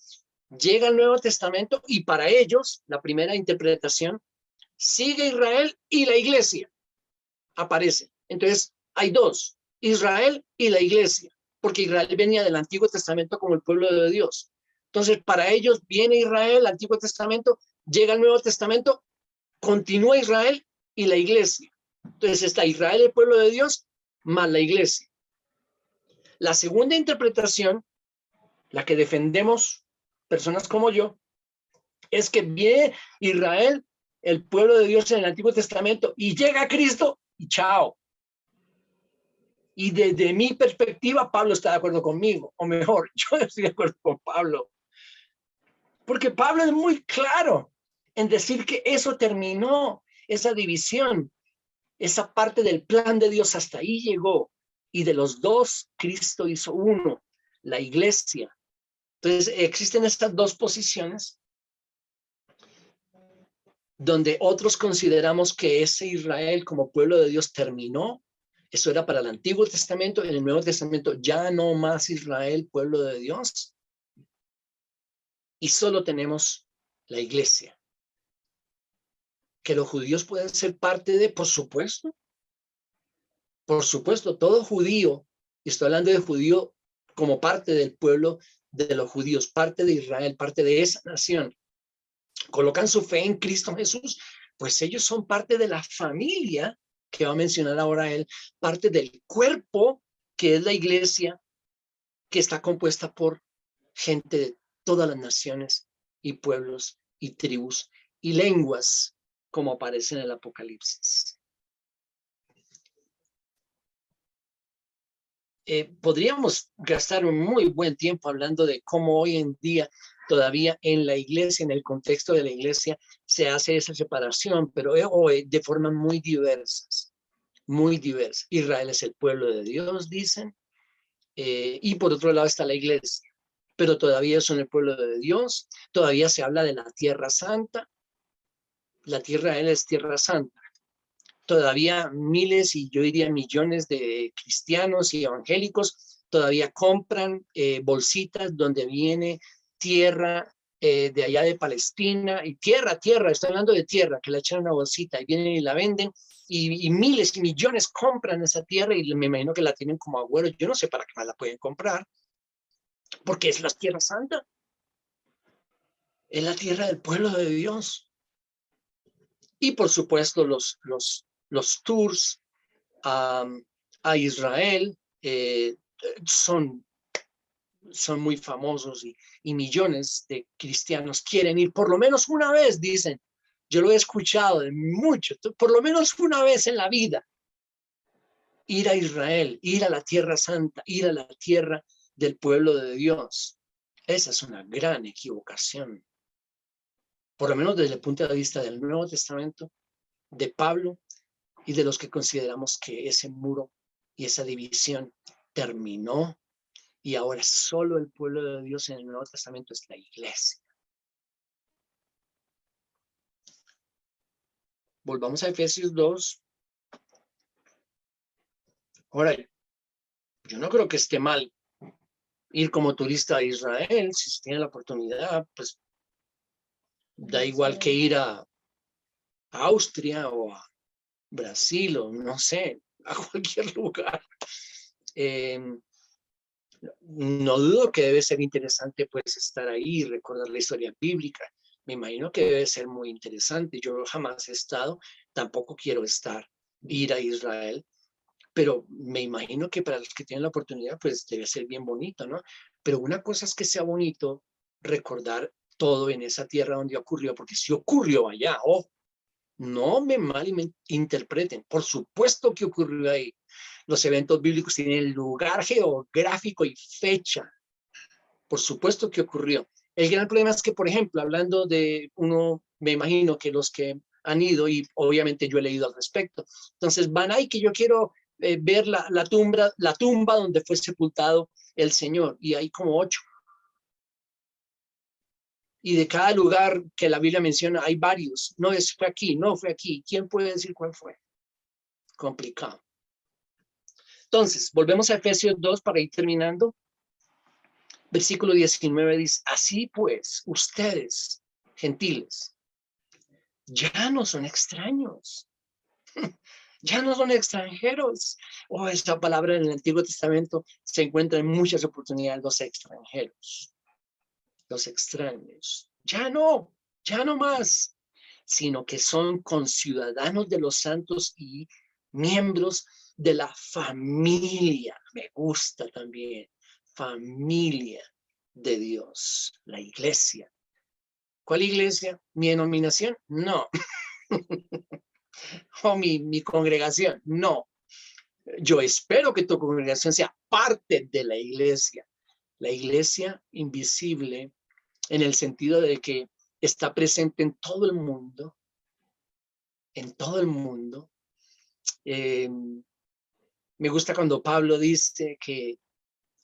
llega al Nuevo Testamento y para ellos, la primera interpretación, sigue Israel y la iglesia aparece. Entonces, hay dos, Israel y la iglesia, porque Israel venía del Antiguo Testamento como el pueblo de Dios. Entonces, para ellos viene Israel, el Antiguo Testamento, llega al Nuevo Testamento, continúa Israel y la iglesia. Entonces está Israel, el pueblo de Dios, más la iglesia. La segunda interpretación, la que defendemos personas como yo, es que viene Israel, el pueblo de Dios en el Antiguo Testamento, y llega Cristo y chao. Y desde mi perspectiva, Pablo está de acuerdo conmigo, o mejor, yo estoy de acuerdo con Pablo. Porque Pablo es muy claro en decir que eso terminó, esa división, esa parte del plan de Dios hasta ahí llegó. Y de los dos, Cristo hizo uno, la iglesia. Entonces, existen estas dos posiciones donde otros consideramos que ese Israel como pueblo de Dios terminó. Eso era para el Antiguo Testamento. En el Nuevo Testamento ya no más Israel, pueblo de Dios. Y solo tenemos la iglesia. Que los judíos pueden ser parte de, por supuesto. Por supuesto, todo judío, y estoy hablando de judío como parte del pueblo de los judíos, parte de Israel, parte de esa nación, colocan su fe en Cristo Jesús, pues ellos son parte de la familia que va a mencionar ahora él, parte del cuerpo que es la iglesia, que está compuesta por gente de todas las naciones y pueblos y tribus y lenguas, como aparece en el Apocalipsis. Podríamos gastar un muy buen tiempo hablando de cómo hoy en día todavía en la iglesia, en el contexto de la iglesia, se hace esa separación, pero de formas muy diversas, muy diversas. Israel es el pueblo de Dios, dicen, y por otro lado está la iglesia, pero todavía son el pueblo de Dios, todavía se habla de la tierra santa, la tierra de él es tierra santa. Todavía miles y yo diría millones de cristianos y evangélicos todavía compran bolsitas donde viene tierra de allá de Palestina, y tierra, estoy hablando de tierra, que la echan en una bolsita y vienen y la venden, y miles y millones compran esa tierra y me imagino que la tienen como agüero. Yo no sé para qué más la pueden comprar, porque es la tierra santa, es la tierra del pueblo de Dios. Y por supuesto los tours a Israel son muy famosos, y millones de cristianos quieren ir por lo menos una vez, dicen. Yo lo he escuchado de mucho, por lo menos una vez en la vida, ir a Israel, ir a la tierra santa, ir a la tierra del pueblo de Dios. Esa es una gran equivocación, por lo menos desde el punto de vista del Nuevo Testamento, de Pablo y de los que consideramos que ese muro y esa división terminó, y ahora solo el pueblo de Dios en el Nuevo Testamento es la iglesia. Volvamos a Efesios 2. Ahora, yo no creo que esté mal ir como turista a Israel. Si se tiene la oportunidad, pues da igual que ir a Austria o a Brasil o no sé, a cualquier lugar. No dudo que debe ser interesante pues estar ahí y recordar la historia bíblica. Me imagino que debe ser muy interesante. Yo jamás he estado, tampoco quiero ir a Israel, pero me imagino que para los que tienen la oportunidad pues debe ser bien bonito, ¿no? Pero una cosa es que sea bonito recordar todo en esa tierra donde ocurrió, porque si ocurrió allá, no me malinterpreten, por supuesto que ocurrió ahí. Los eventos bíblicos tienen lugar geográfico y fecha. Por supuesto que ocurrió. El gran problema es que, por ejemplo, hablando de uno, me imagino que los que han ido, y obviamente yo he leído al respecto, entonces van ahí que yo quiero ver la tumba donde fue sepultado el Señor, y hay como 8. Y de cada lugar que la Biblia menciona hay varios. No fue aquí, no fue aquí. ¿Quién puede decir cuál fue? Complicado. Entonces, volvemos a Efesios 2 para ir terminando. Versículo 19 dice: así pues, ustedes, gentiles, ya no son extraños, ya no son extranjeros. Esta palabra en el Antiguo Testamento se encuentra en muchas oportunidades, los extranjeros, los extraños. Ya no más, sino que son conciudadanos de los santos y miembros de la familia. Me gusta también, familia de Dios, la iglesia. ¿Cuál iglesia? ¿Mi denominación? No. ¿O mi congregación? No. Yo espero que tu congregación sea parte de la iglesia invisible, en el sentido de que está presente en todo el mundo, en todo el mundo. Me gusta cuando Pablo dice que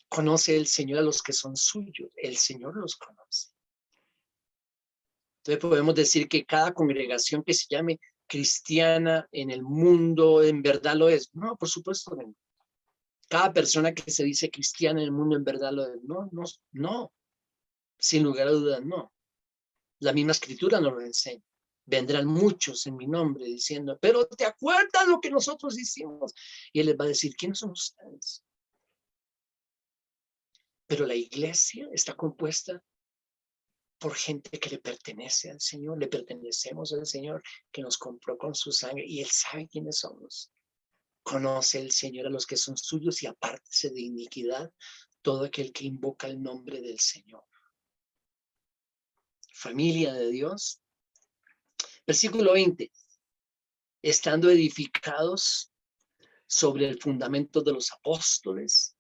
conoce el Señor a los que son suyos. El Señor los conoce. Entonces podemos decir que cada congregación que se llame cristiana en el mundo en verdad lo es. No, por supuesto que no. Cada persona que se dice cristiana en el mundo en verdad lo es. No. Sin lugar a dudas, no. La misma escritura nos lo enseña. Vendrán muchos en mi nombre diciendo: pero ¿te acuerdas lo que nosotros hicimos? Y él les va a decir: ¿quiénes son ustedes? Pero la iglesia está compuesta por gente que le pertenece al Señor, le pertenecemos al Señor, que nos compró con su sangre, y Él sabe quiénes somos. Conoce el Señor a los que son suyos, y apártese de iniquidad todo aquel que invoca el nombre del Señor. Familia de Dios. Versículo 20. Estando edificados sobre el fundamento de los apóstoles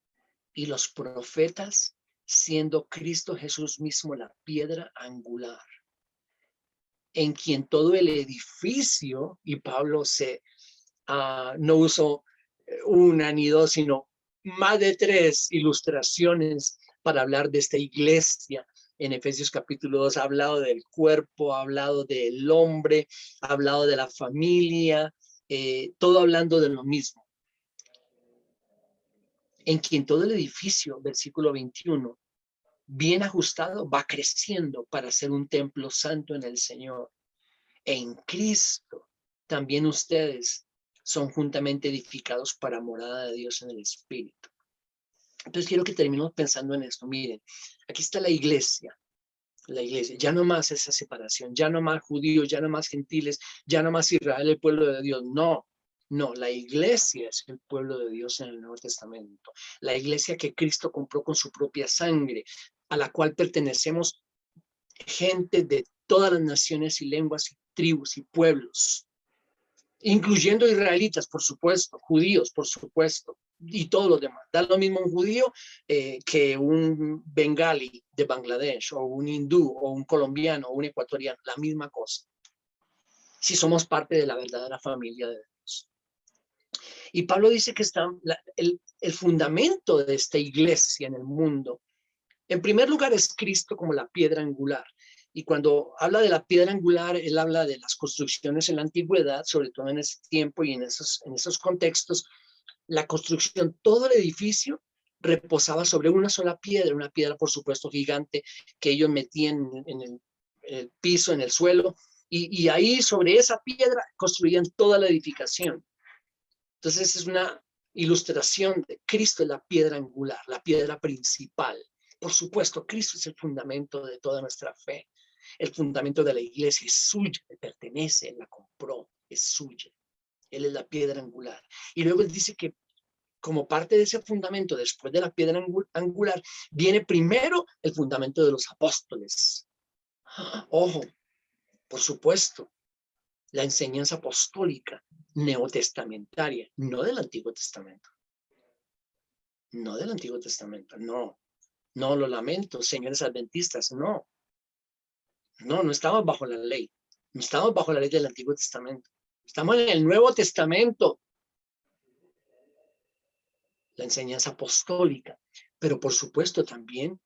y los profetas, siendo Cristo Jesús mismo la piedra angular, en quien todo el edificio, y Pablo no usó una ni dos, sino más de 3 ilustraciones para hablar de esta iglesia. En Efesios capítulo 2 ha hablado del cuerpo, ha hablado del hombre, ha hablado de la familia, todo hablando de lo mismo. En quien todo el edificio, versículo 21, bien ajustado, va creciendo para ser un templo santo en el Señor. En Cristo también ustedes son juntamente edificados para morada de Dios en el Espíritu. Entonces quiero que terminemos pensando en esto. Miren, aquí está la iglesia, ya no más esa separación, ya no más judíos, ya no más gentiles, ya no más Israel, el pueblo de Dios. No, no, la iglesia es el pueblo de Dios en el Nuevo Testamento. La iglesia que Cristo compró con su propia sangre, a la cual pertenecemos gente de todas las naciones y lenguas y tribus y pueblos, incluyendo israelitas, por supuesto, judíos, por supuesto, y todos los demás. Da lo mismo un judío que un bengalí de Bangladesh, o un hindú, o un colombiano, o un ecuatoriano, la misma cosa. Si somos parte de la verdadera familia de Dios. Y Pablo dice que está el fundamento de esta iglesia en el mundo. En primer lugar es Cristo como la piedra angular. Y cuando habla de la piedra angular, él habla de las construcciones en la antigüedad, sobre todo en ese tiempo y en esos contextos. La construcción, todo el edificio reposaba sobre una sola piedra, una piedra por supuesto gigante que ellos metían en el piso, en el suelo, y ahí sobre esa piedra construían toda la edificación. Entonces es una ilustración de Cristo, la piedra angular, la piedra principal. Por supuesto, Cristo es el fundamento de toda nuestra fe. El fundamento de la iglesia es suya, le pertenece, él la compró, es suya. Él es la piedra angular. Y luego él dice que como parte de ese fundamento, después de la piedra angular, viene primero el fundamento de los apóstoles. Ojo, por supuesto, la enseñanza apostólica neotestamentaria, no del Antiguo Testamento. No del Antiguo Testamento, no. No, lo lamento, señores adventistas, no. No estamos bajo la ley. No estamos bajo la ley del Antiguo Testamento. Estamos en el Nuevo Testamento. La enseñanza apostólica, pero por supuesto también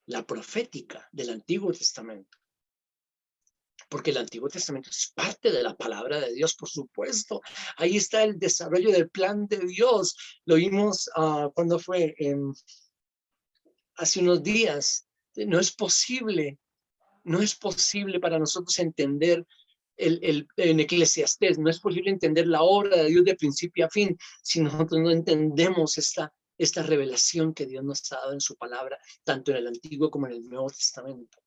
la profética del Antiguo Testamento. Porque el Antiguo Testamento es parte de la palabra de Dios, por supuesto. Ahí está el desarrollo del plan de Dios. Lo vimos cuando fue hace unos días. No es posible para nosotros entender en Eclesiastés, no es posible entender la obra de Dios de principio a fin si nosotros no entendemos esta revelación que Dios nos ha dado en su palabra, tanto en el Antiguo como en el Nuevo Testamento.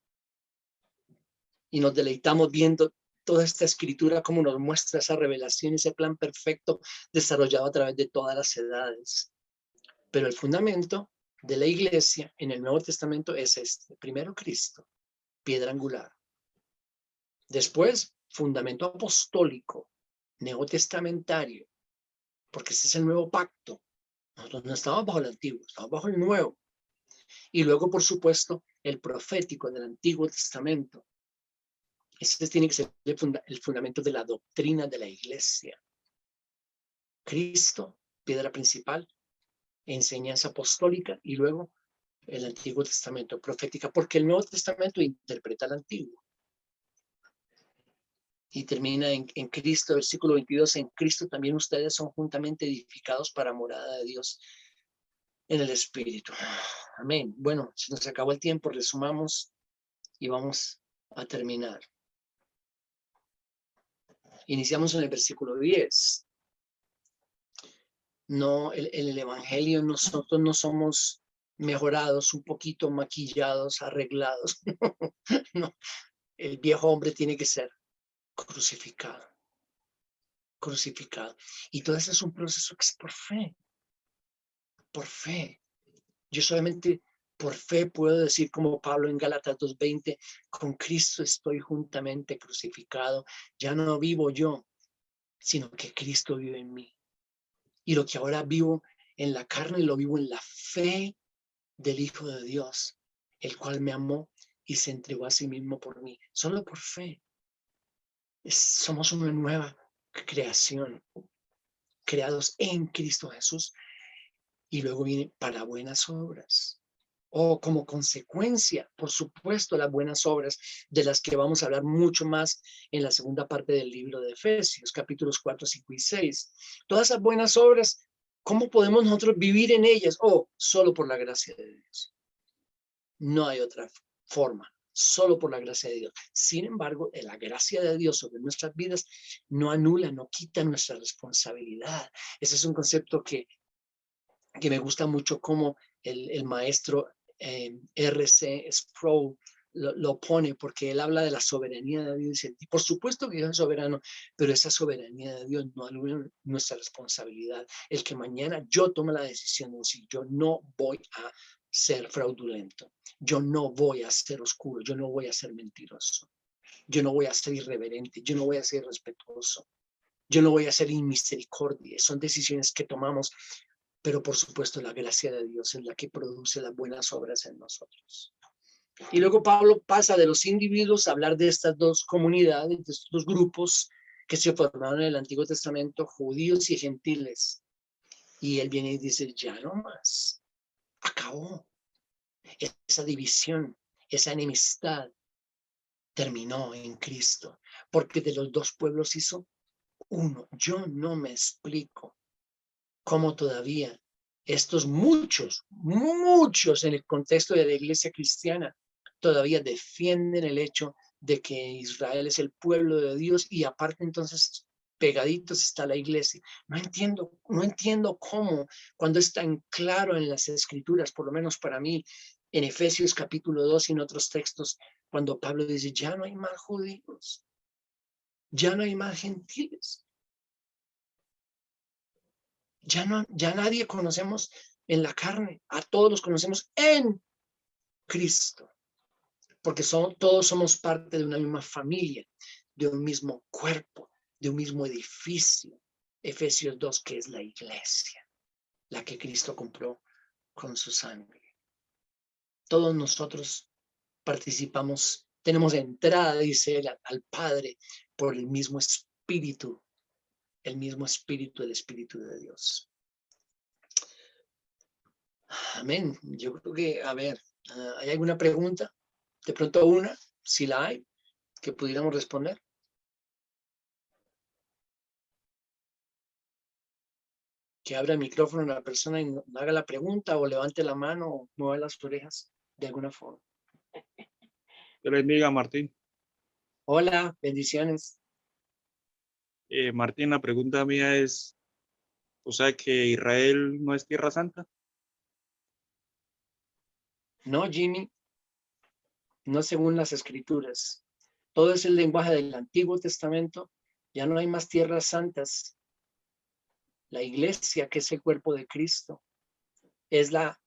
Y nos deleitamos viendo toda esta escritura como nos muestra esa revelación, ese plan perfecto desarrollado a través de todas las edades. Pero el fundamento de la iglesia en el Nuevo Testamento es este. Primero Cristo, piedra angular. Después, fundamento apostólico, neotestamentario, porque ese es el nuevo pacto. Nosotros no estamos bajo el antiguo, estamos bajo el nuevo. Y luego, por supuesto, el profético del Antiguo Testamento. Ese tiene que ser el fundamento de la doctrina de la iglesia. Cristo, piedra principal, enseñanza apostólica, y luego el Antiguo Testamento, profética, porque el Nuevo Testamento interpreta el Antiguo. Y termina en Cristo, versículo 22, en Cristo también ustedes son juntamente edificados para morada de Dios en el Espíritu. Amén. Bueno, se nos acabó el tiempo, resumamos y vamos a terminar. Iniciamos en el versículo 10. No, en el Evangelio nosotros no somos mejorados, un poquito maquillados, arreglados. No, el viejo hombre tiene que ser crucificado. Crucificado. Y todo eso es un proceso que es por fe. Por fe. Yo solamente por fe puedo decir como Pablo en Gálatas 2:20, con Cristo estoy juntamente crucificado. Ya no vivo yo, sino que Cristo vive en mí. Y lo que ahora vivo en la carne lo vivo en la fe del Hijo de Dios, el cual me amó y se entregó a sí mismo por mí. Solo por fe. Somos una nueva creación, creados en Cristo Jesús. Y luego viene para buenas obras. O como consecuencia, por supuesto, las buenas obras, de las que vamos a hablar mucho más en la segunda parte del libro de Efesios, capítulos 4, 5 y 6. Todas esas buenas obras, ¿cómo podemos nosotros vivir en ellas? Solo por la gracia de Dios. No hay otra forma, solo por la gracia de Dios. Sin embargo, la gracia de Dios sobre nuestras vidas no anula, no quita nuestra responsabilidad. Ese es un concepto que me gusta mucho como el maestro R.C. Sproul lo pone, porque él habla de la soberanía de Dios. Y por supuesto que Dios es soberano, pero esa soberanía de Dios no anula nuestra responsabilidad. El que mañana yo tome la decisión de decir, yo no voy a ser fraudulento, yo no voy a ser oscuro, yo no voy a ser mentiroso, yo no voy a ser irreverente, yo no voy a ser irrespetuoso, yo no voy a ser inmisericordia. Son decisiones que tomamos, pero por supuesto la gracia de Dios es la que produce las buenas obras en nosotros. Y luego Pablo pasa de los individuos a hablar de estas dos comunidades, de estos dos grupos que se formaron en el Antiguo Testamento, judíos y gentiles. Y él viene y dice, ya no más, acabó. Esa división, esa enemistad terminó en Cristo, porque de los dos pueblos hizo uno. Yo no me explico cómo todavía estos muchos en el contexto de la iglesia cristiana todavía defienden el hecho de que Israel es el pueblo de Dios y aparte entonces pegaditos está la iglesia. No entiendo cómo, cuando es tan claro en las escrituras, por lo menos para mí, en Efesios capítulo 2 y en otros textos, cuando Pablo dice, ya no hay más judíos, ya no hay más gentiles. Ya nadie conocemos en la carne, a todos los conocemos en Cristo, porque todos somos parte de una misma familia, de un mismo cuerpo, de un mismo edificio. Efesios 2, que es la iglesia, la que Cristo compró con su sangre. Todos nosotros participamos, tenemos entrada, dice él, al Padre por el mismo Espíritu, el Espíritu de Dios. Amén. Yo creo que, a ver, ¿hay alguna pregunta? De pronto una, si la hay, que pudiéramos responder. Que abra el micrófono a la persona y haga la pregunta o levante la mano o mueva las orejas de alguna forma. Dios les bendiga, Martín. Hola, bendiciones. Martín, la pregunta mía es, o sea, que Israel no es Tierra Santa. No, Jimmy, no según las escrituras. Todo es el lenguaje del Antiguo Testamento. Ya no hay más tierras santas. La iglesia, que es el cuerpo de Cristo, es la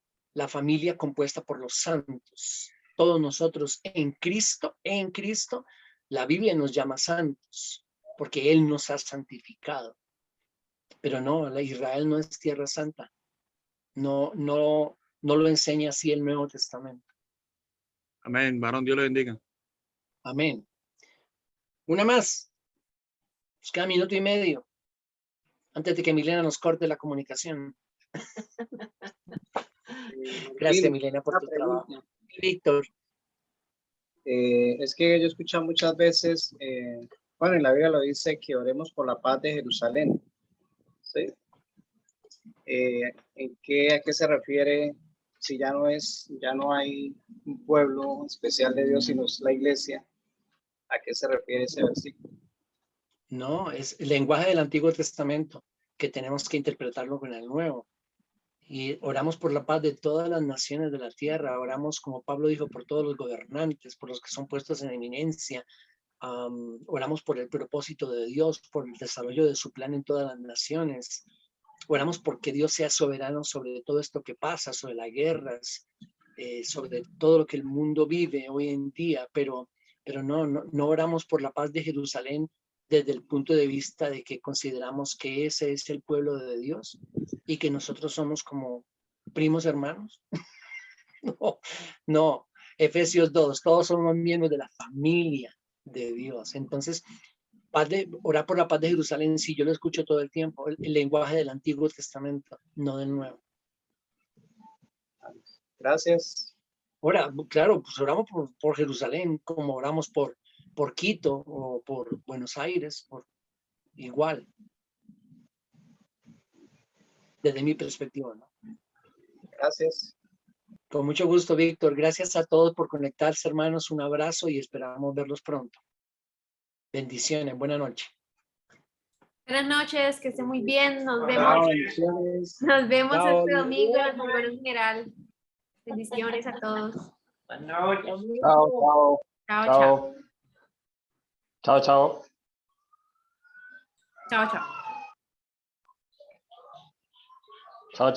familia compuesta por los santos. Todos nosotros en Cristo, la Biblia nos llama santos, porque Él nos ha santificado. Pero no, la Israel no es tierra santa. No lo enseña así el Nuevo Testamento. Amén, varón, Dios le bendiga. Amén. Una más. Nos queda minuto y medio antes de que Milena nos corte la comunicación. Gracias, Milena, por tu trabajo. Víctor. Es que yo he escuchado muchas veces, bueno, en la Biblia lo dice que oremos por la paz de Jerusalén. ¿Sí? ¿A qué se refiere? Si ya no hay un pueblo especial de Dios, sino es la iglesia, ¿a qué se refiere ese versículo? No, es el lenguaje del Antiguo Testamento que tenemos que interpretarlo con el Nuevo. Y oramos por la paz de todas las naciones de la tierra. Oramos, como Pablo dijo, por todos los gobernantes, por los que son puestos en eminencia. Oramos por el propósito de Dios, por el desarrollo de su plan en todas las naciones. Oramos porque Dios sea soberano sobre todo esto que pasa, sobre las guerras, sobre todo lo que el mundo vive hoy en día, pero no oramos por la paz de Jerusalén desde el punto de vista de que consideramos que ese es el pueblo de Dios y que nosotros somos como primos hermanos. No, Efesios 2, todos somos miembros de la familia de Dios. Entonces, orar por la paz de Jerusalén, sí, yo lo escucho todo el tiempo, el lenguaje del Antiguo Testamento, no del Nuevo. Gracias. Ahora, claro, pues oramos por Jerusalén, como oramos por Quito o por Buenos Aires, igual, desde mi perspectiva, ¿no? Gracias. Con mucho gusto, Víctor. Gracias a todos por conectarse, hermanos. Un abrazo y esperamos verlos pronto. Bendiciones. Buenas noches. Buenas noches, que esté muy bien. Nos vemos. Chao, bendiciones. Nos vemos Chao. este domingo en el Fútbol General. Bendiciones a todos. Chao, chao. Chao, chao. Chao, chao. Chao, chao. Chao, chao.